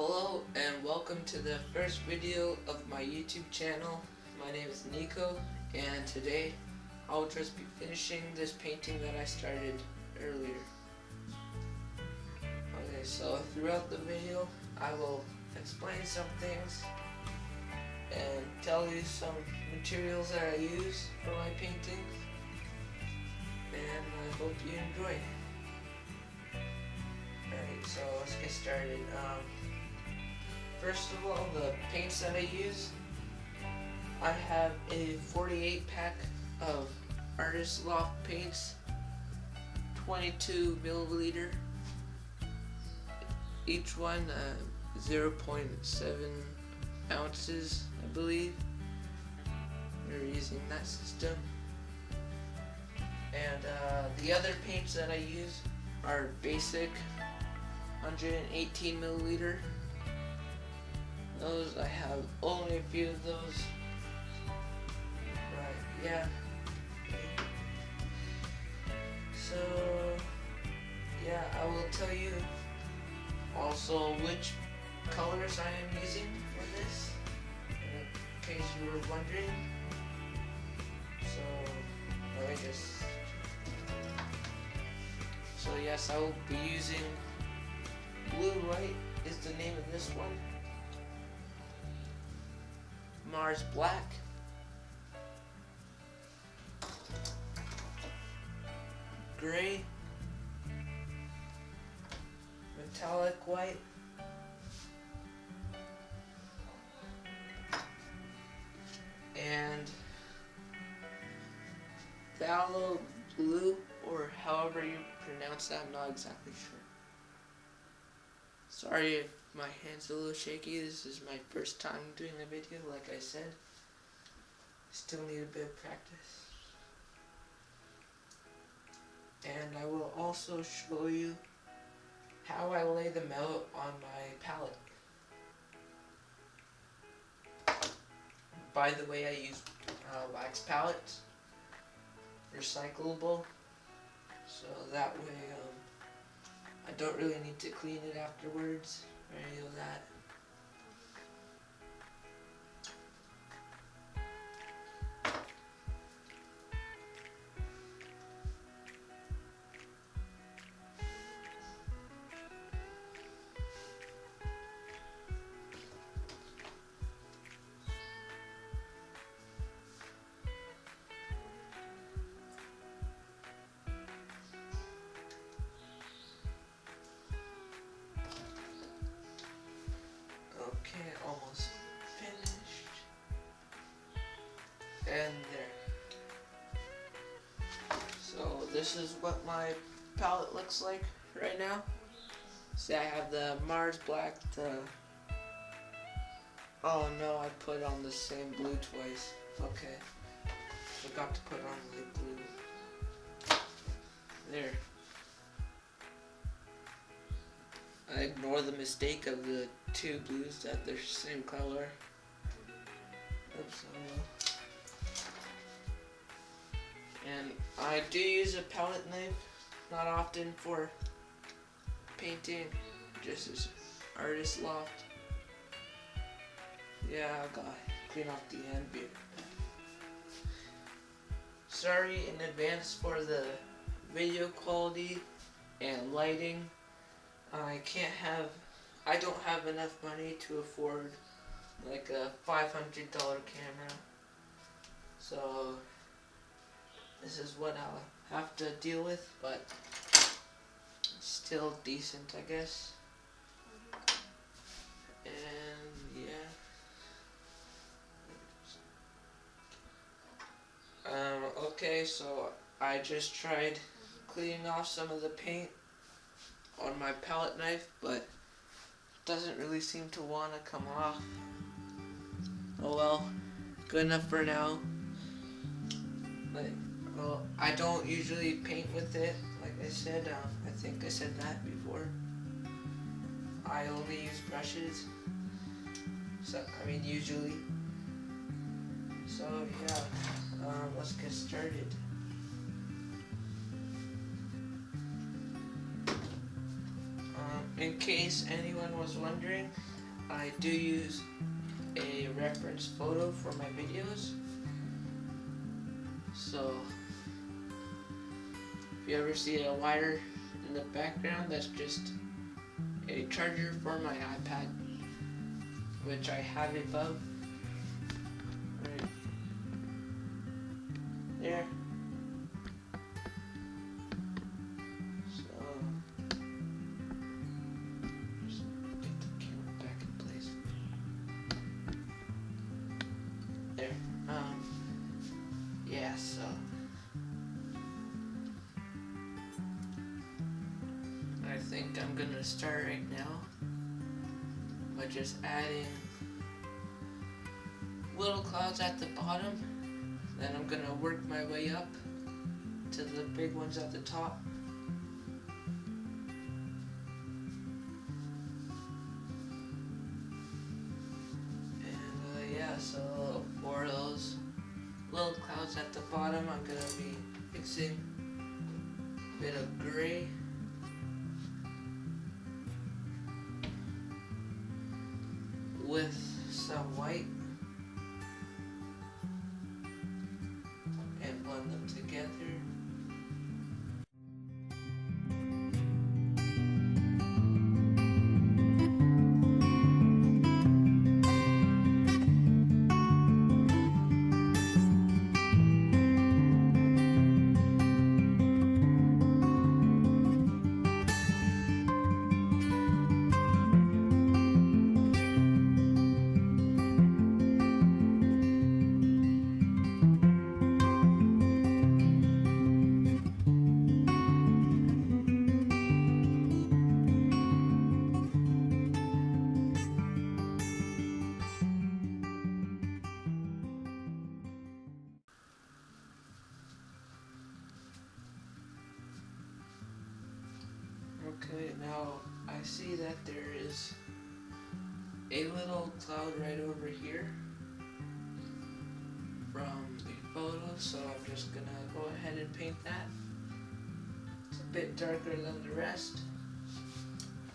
Hello and welcome to the first video of my YouTube channel. My name is Nico and today I'll just be finishing this painting that I started earlier. Okay, so throughout the video I will explain some things and tell you some materials that I use for my paintings, and I hope you enjoy. Alright, so let's get started. First of all, the paints that I use, I have a 48 pack of Artist Loft paints, 22 milliliter, each one 0.7 ounces, I believe. We're using that system. And the other paints that I use are basic 118 milliliter. Those, I have only a few of those. Right, yeah. So, yeah, I will tell you also which colors I am using for this, in case you were wondering. So, let me just... So yes, I will be using Blue White is the name of this one. Mars Black, Gray, Metallic White, and Phthalo Blue, or however you pronounce that, I'm not exactly sure. Sorry if my hand's a little shaky. This is my first time doing a video, like I said. Still need a bit of practice. And I will also show you how I lay them out on my palette. By the way, I use wax palettes, recyclable, so that way I don't really need to clean it afterwards or any of that. Okay, almost finished. And there. So this is what my palette looks like right now. See, I have the Mars Black, oh no, I put on the same blue twice. Okay. Forgot to put on the blue. There. I ignore the mistake of the two blues that they're same color. Oops, oh well. And I do use a palette knife, not often for painting, just as Artist Loft. Yeah, I gotta clean off the ambient. Sorry in advance for the video quality and lighting. I don't have enough money to afford like a $500 camera, so this is what I'll have to deal with, but still decent, I guess. And yeah, okay, so I just tried cleaning off some of the paint on my palette knife, but it doesn't really seem to want to come off. Oh well, good enough for now. Well, I don't usually paint with it, like I said. I think I said that before. I only use brushes. So I mean, usually. So yeah, let's get started. in case anyone was wondering, I do use a reference photo for my videos. So if you ever see a wire in the background, that's just a charger for my iPad, which I have above right there. So just get the camera back in place. There. Yeah, so I think I'm gonna start right now by just adding little clouds at the bottom. Then I'm gonna work my way up to the big ones at the top. And yeah, so for those little clouds at the bottom, I'm gonna be mixing a bit of gray with some white and blend them together. Okay, now I see that there is a little cloud right over here from the photo, so I'm just gonna go ahead and paint that. It's a bit darker than the rest,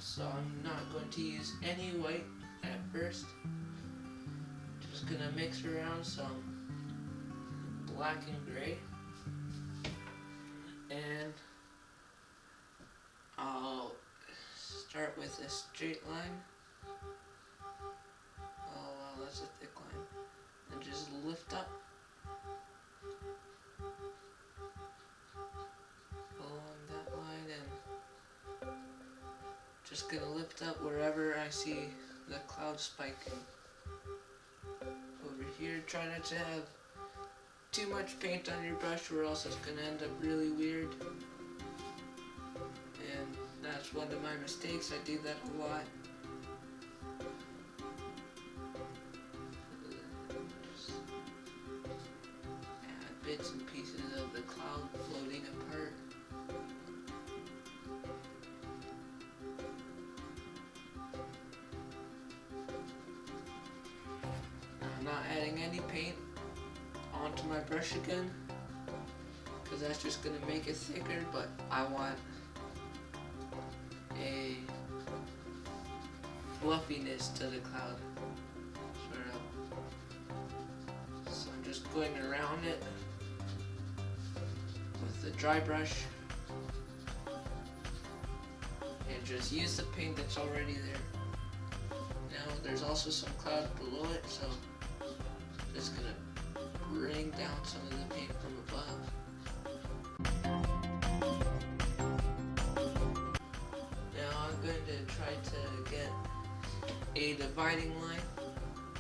so I'm not going to use any white at first. Just gonna mix around some black and gray, and I'll start with a straight line. Oh wow, that's a thick line. And just lift up along that line, and just gonna lift up wherever I see the cloud spiking. Over here, try not to have too much paint on your brush, or else it's gonna end up really weird. And that's one of my mistakes. I do that a lot. Just add bits and pieces of the cloud floating apart. I'm not adding any paint onto my brush again, because that's just going to make it thicker, but I want a fluffiness to the cloud, sort of. So I'm just going around it with the dry brush, and just use the paint that's already there. Now there's also some cloud below it, so just gonna bring down some of the paint from above. I'm going to try to get a dividing line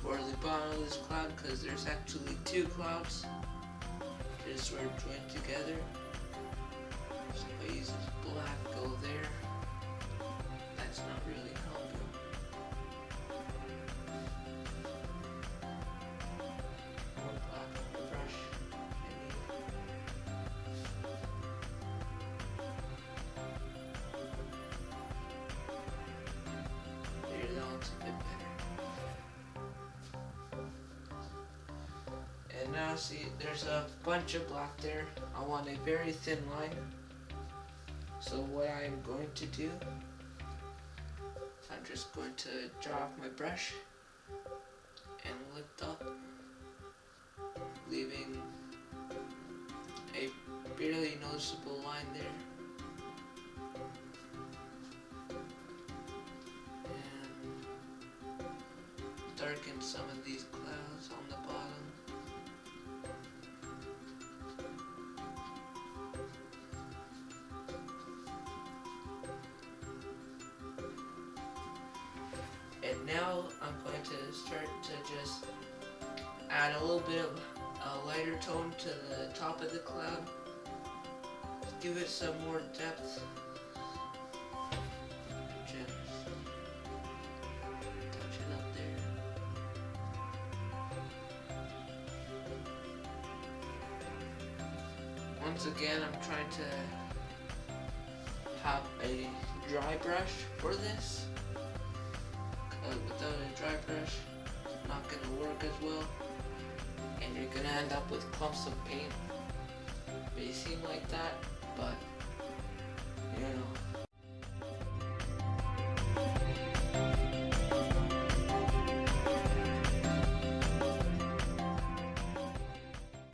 for the bottom of this cloud, because there's actually two clouds just sort of joined together. So if I use this black go there, that's not really helping. More black on the brush, maybe. There, that looks a bit better. And now see, there's a bunch of black there. I want a very thin line. So what I'm going to do just going to draw off my brush and lift up, leaving a barely noticeable line there. And darken some of these clouds on the bottom. And now I'm going to start to just add a little bit of a lighter tone to the top of the cloud. Give it some more depth. Just touch it up there. Once again, I'm trying to have a dry brush for this. Without a dry brush, it's not going to work as well, and you're going to end up with clumps of paint. It may seem like that, but you know.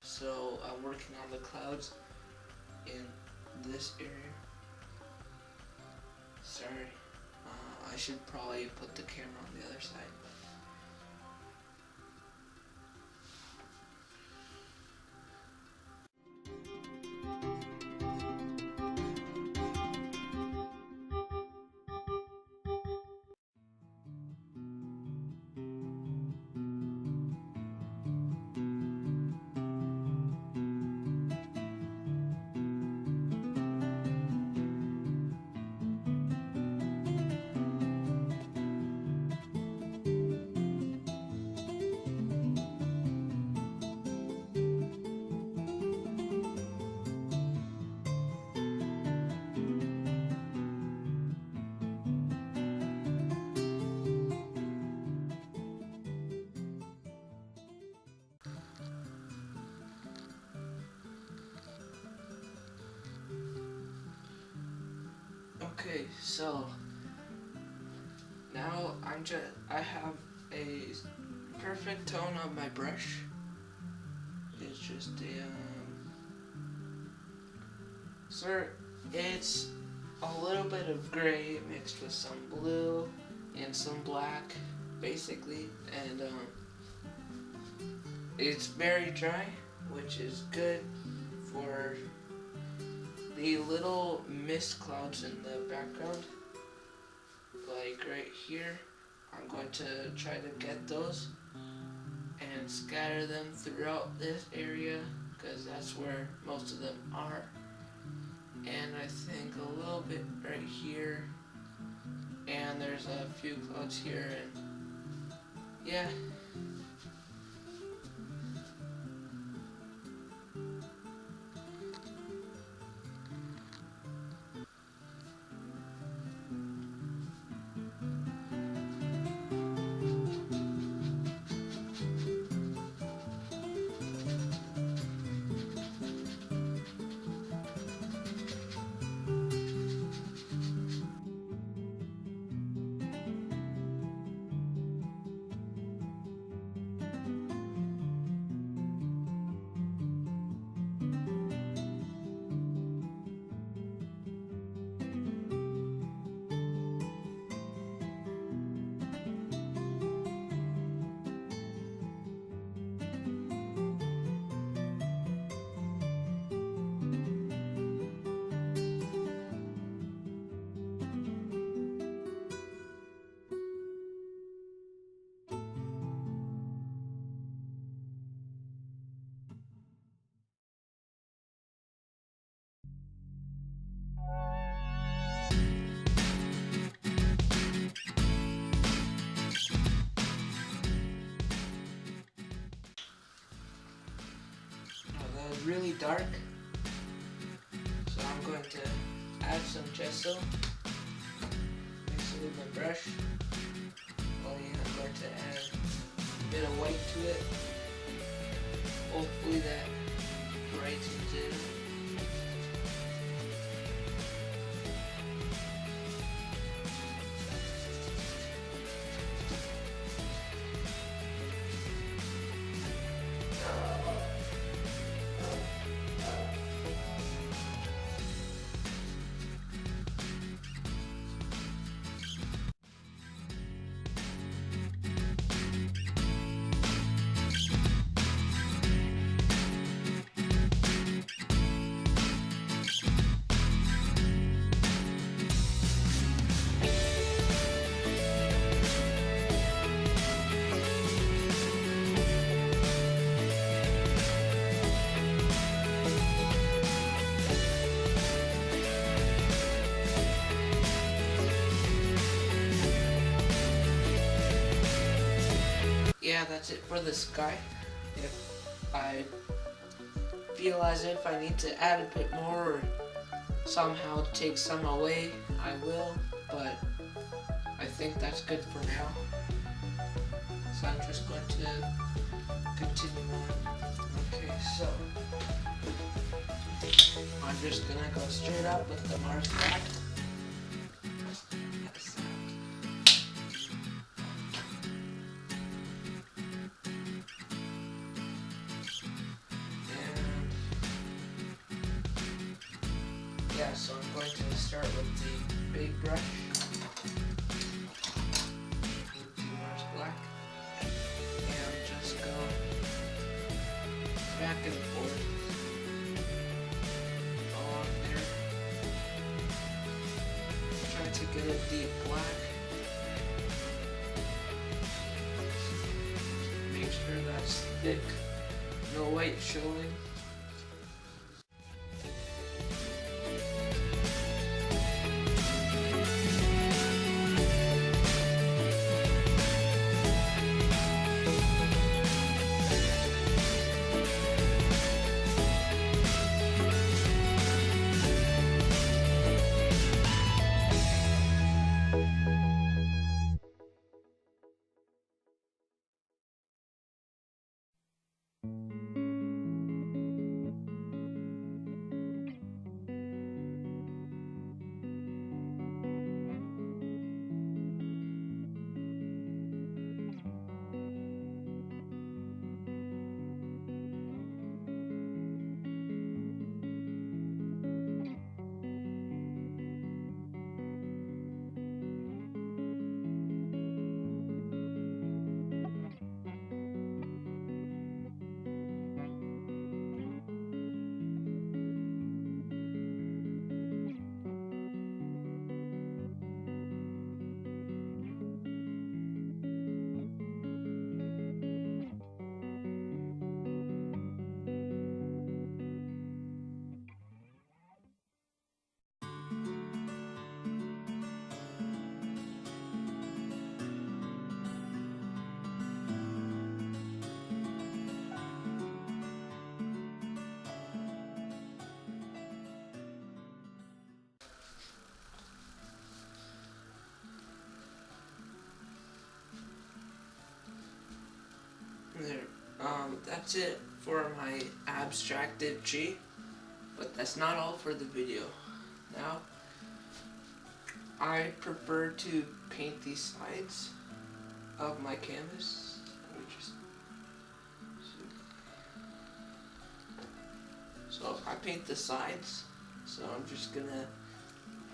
So I'm working on the clouds in this area. Sorry. I should probably put the camera on the other side. Okay, so now I have a perfect tone on my brush. It's just it's a little bit of gray mixed with some blue and some black, basically, and it's very dry, which is good for the little mist clouds in the background, like right here. I'm going to try to get those and scatter them throughout this area, because that's where most of them are. And I think a little bit right here, and there's a few clouds here, and yeah. Really dark, so I'm going to add some gesso, mix it with my brush. I'm going to add a bit of white to it. Hopefully that brightens it. yeah, that's it for this guy. If I feel as if I need to add a bit more or somehow take some away, I will, but I think that's good for now. So I'm just going to continue on. Okay, so I'm just gonna go straight up with the Mars Black. Yeah, so I'm going to start with the big brush with the Mars Black, and just go back and forth along there. Try to get a deep black. Make sure that's thick, no white showing. There. That's it for my abstractive tree, but that's not all for the video. Now, I prefer to paint the sides of my canvas. Let me just so I paint the sides, so I'm just gonna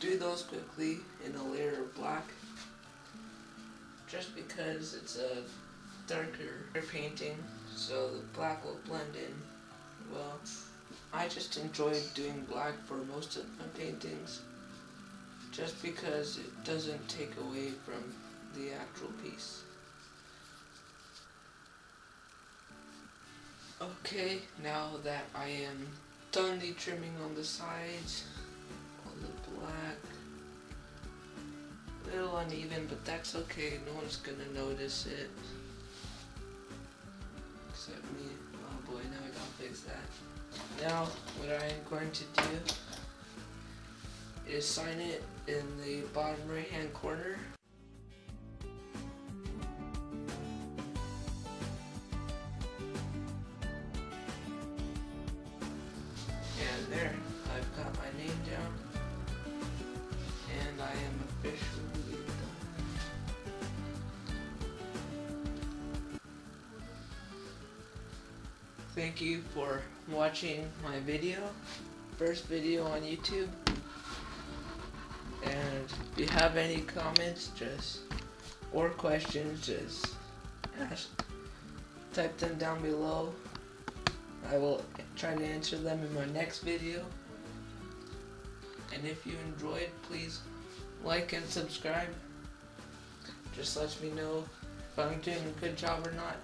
do those quickly in a layer of black, just because it's a darker painting, so the black will blend in well. I just enjoy doing black for most of my paintings, just because it doesn't take away from the actual piece. Okay, now that I am done the trimming on the sides, on the black, a little uneven, but that's okay, no one's gonna notice it. Except me. Oh boy, now I gotta fix that. Now, what I'm going to do is sign it in the bottom right hand corner. And there, I've got my name down. And I am officially done. Thank you for watching my video, first video on YouTube. And if you have any comments or questions, just type them down below. I will try to answer them in my next video. And if you enjoyed, please like and subscribe. Just lets me know if I'm doing a good job or not.